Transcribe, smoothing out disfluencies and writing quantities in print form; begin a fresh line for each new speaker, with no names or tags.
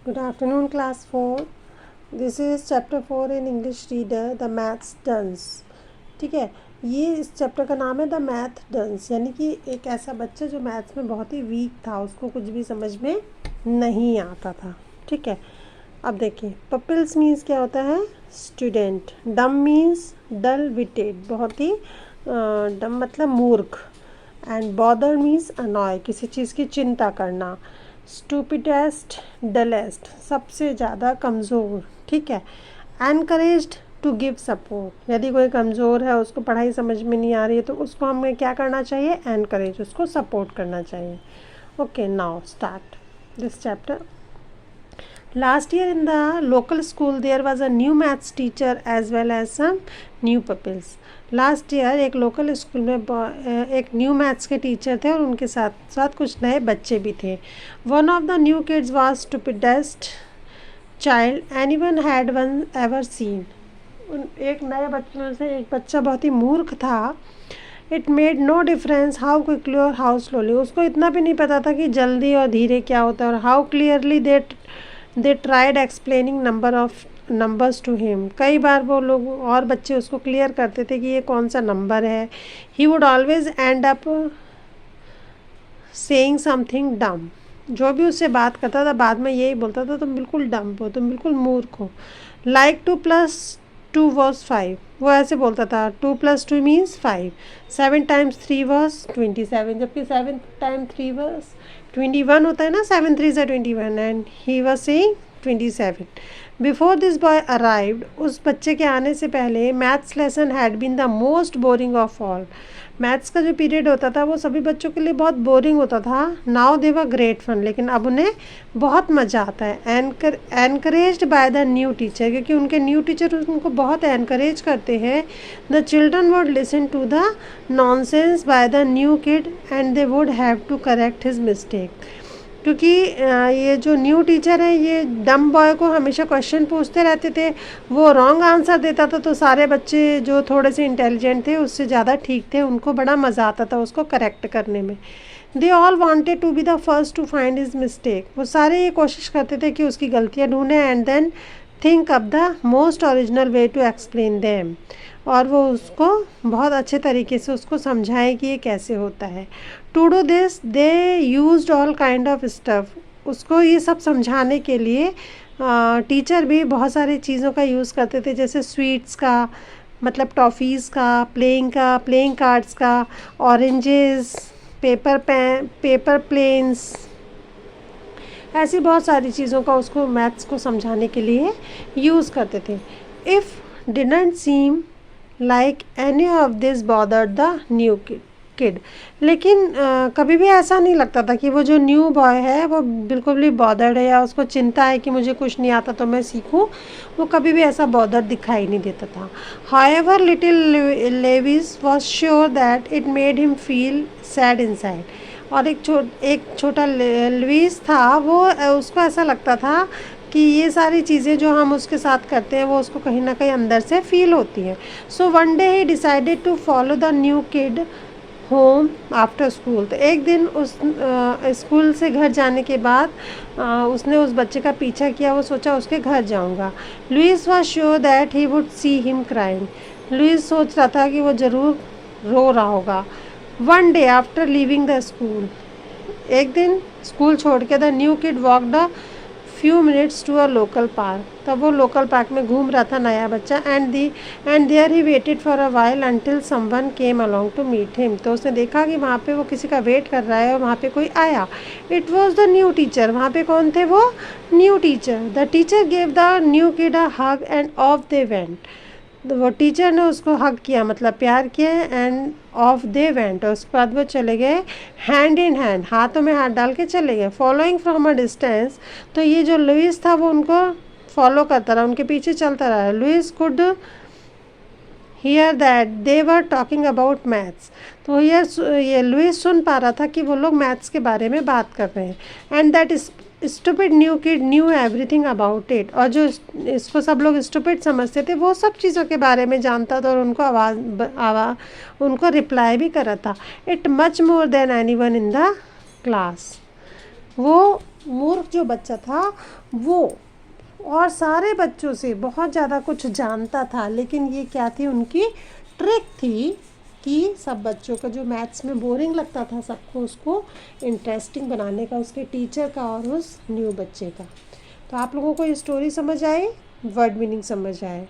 Good afternoon, class 4. This is chapter 4 in English reader, the maths duns. ठीक है, ये इस चैप्टर का नाम है द मैथ डंस, यानी कि एक ऐसा बच्चा जो मैथ्स में बहुत ही वीक था, उसको कुछ भी समझ में नहीं आता था. ठीक है, अब देखिए, पपिल्स मीन्स क्या होता है? स्टूडेंट. डम मीन्स डल विटेड, बहुत ही डम मतलब मूर्ख. एंड बॉदर मीन्स अनॉय, किसी चीज़ की चिंता करना. स्टूपिडेस्ट, डलेस्ट, सबसे ज़्यादा कमज़ोर. ठीक है. एनकरेज्ड टू गिव सपोर्ट, यदि कोई कमज़ोर है, उसको पढ़ाई समझ में नहीं आ रही है, तो उसको हमें क्या करना चाहिए? एनकरेज, उसको सपोर्ट करना चाहिए. Okay, now start this chapter. Last year in the local school there was a new maths teacher as well as some new pupils. Last year एक लोकल स्कूल में एक न्यू मैथ्स के teacher थे और उनके साथ साथ कुछ नए बच्चे भी थे. One of the new kids was stupidest child anyone had one ever seen. एक नए बच्चों में से एक बच्चा बहुत ही मूर्ख था. It made no difference how quickly और हाउ स्लोली, उसको इतना भी नहीं पता था कि जल्दी और धीरे क्या होता है. और how clearly they tried explaining numbers to him. कई बार वो लोग और बच्चे उसको क्लियर करते थे कि ये कौन सा नंबर है. He would always and up saying something डम. जो भी उससे बात करता था बाद में यही बोलता था, तुम बिल्कुल डम हो, तुम बिल्कुल मूर्ख हो. लाइक 2+2 was 5, वो ऐसे बोलता था. 2+2 मीन्स 5. 7 times 3 was 27, जबकि 7 times 3 was 21 होता है ना. 7 3 21 and he was saying 27. Before this boy arrived, उस बच्चे के आने से पहले maths lesson had been the most boring of all. Maths का जो पीरियड होता था वो सभी बच्चों के लिए बहुत बोरिंग होता था. Now they were great fun, लेकिन अब उन्हें बहुत मज़ा आता है. Encouraged by the new teacher, क्योंकि उनके न्यू टीचर उनको बहुत एनकरेज करते हैं. The children would listen to the nonsense by the new kid and they would have to correct his mistake. क्योंकि ये जो न्यू टीचर है ये डम बॉय को हमेशा क्वेश्चन पूछते रहते थे. वो रॉन्ग आंसर देता था तो सारे बच्चे जो थोड़े से इंटेलिजेंट थे उससे ज़्यादा ठीक थे, उनको बड़ा मज़ा आता था उसको करेक्ट करने में. They all wanted to be the first to find his mistake. वो सारे ये कोशिश करते थे कि उसकी गलतियाँ ढूंढें and then think up the most original way to explain them. और वो उसको बहुत अच्छे तरीके से उसको समझाएं कि ये कैसे होता है. To do this they used all kind of stuff. उसको ये सब समझाने के लिए टीचर भी बहुत सारी चीज़ों का यूज़ करते थे, जैसे स्वीट्स का मतलब टॉफ़ीज़ का, प्लेइंग कार्ड्स का, ऑरेंजेस, पेपर प्लेन्स, ऐसी बहुत सारी चीज़ों का उसको मैथ्स को समझाने के लिए यूज़ करते थे. If didn't seem like any of this bothered the new kid. लेकिन कभी भी ऐसा नहीं लगता था कि वो जो न्यू बॉय है वो बिल्कुल भी बॉदर्ड है या उसको चिंता है कि मुझे कुछ नहीं आता तो मैं सीखूं. वो कभी भी ऐसा बॉदर्ड दिखाई नहीं देता था. However little Lewis was sure that it made him feel sad inside. और एक छोटा लुइस था, वो उसको ऐसा लगता था कि ये सारी चीज़ें जो हम उसके साथ करते हैं वो उसको कहीं ना कहीं अंदर से फील होती हैं. So one day he decided to follow the new kid home after school. तो एक दिन उस स्कूल से घर जाने के बाद उसने उस बच्चे का पीछा किया. वो सोचा उसके घर जाऊंगा. Louis was sure that he would see him crying. Louis सोच रहा था कि वो ज़रूर रो रहा होगा. One day after leaving the school, एक दिन स्कूल छोड़ के the new kid walked a few minutes to a local park. तब वो लोकल पार्क में घूम रहा था नया बच्चा. And there he waited for a while until someone came along to meet him. तो उसने देखा कि वहाँ पे वो किसी का वेट कर रहा है और वहाँ पे कोई आया. It was the new teacher. वहाँ पे कौन थे? वो new teacher. The teacher gave the new kid a hug end of they went. वो टीचर ने उसको हग किया, मतलब प्यार किया, एंड ऑफ दे वेंट. और उसके बाद वो चले गए हैंड इन हैंड, हाथों में हाथ डाल के चले गए. Following from a distance. तो ये जो लुइस था वो उनको फॉलो करता रहा, उनके पीछे चलता रहा. Louis could hear that they were talking about maths. तो ये लुइस सुन पा रहा था कि वो लोग मैथ्स के बारे में बात कर रहे हैं. And that stupid new kid new everything about it. और जो इसको सब लोग स्टूपिड समझते थे वो सब चीज़ों के बारे में जानता था और उनको उनको रिप्लाई भी करा था. It much more than any one in the class. वो मूर्ख जो बच्चा था वो और सारे बच्चों से बहुत ज़्यादा कुछ जानता था, लेकिन ये क्या थी, उनकी ट्रिक थी कि सब बच्चों का जो मैथ्स में बोरिंग लगता था सबको उसको इंटरेस्टिंग बनाने का, उसके टीचर का और उस न्यू बच्चे का। तो आप लोगों को ये स्टोरी समझ आई, वर्ड मीनिंग समझ आए।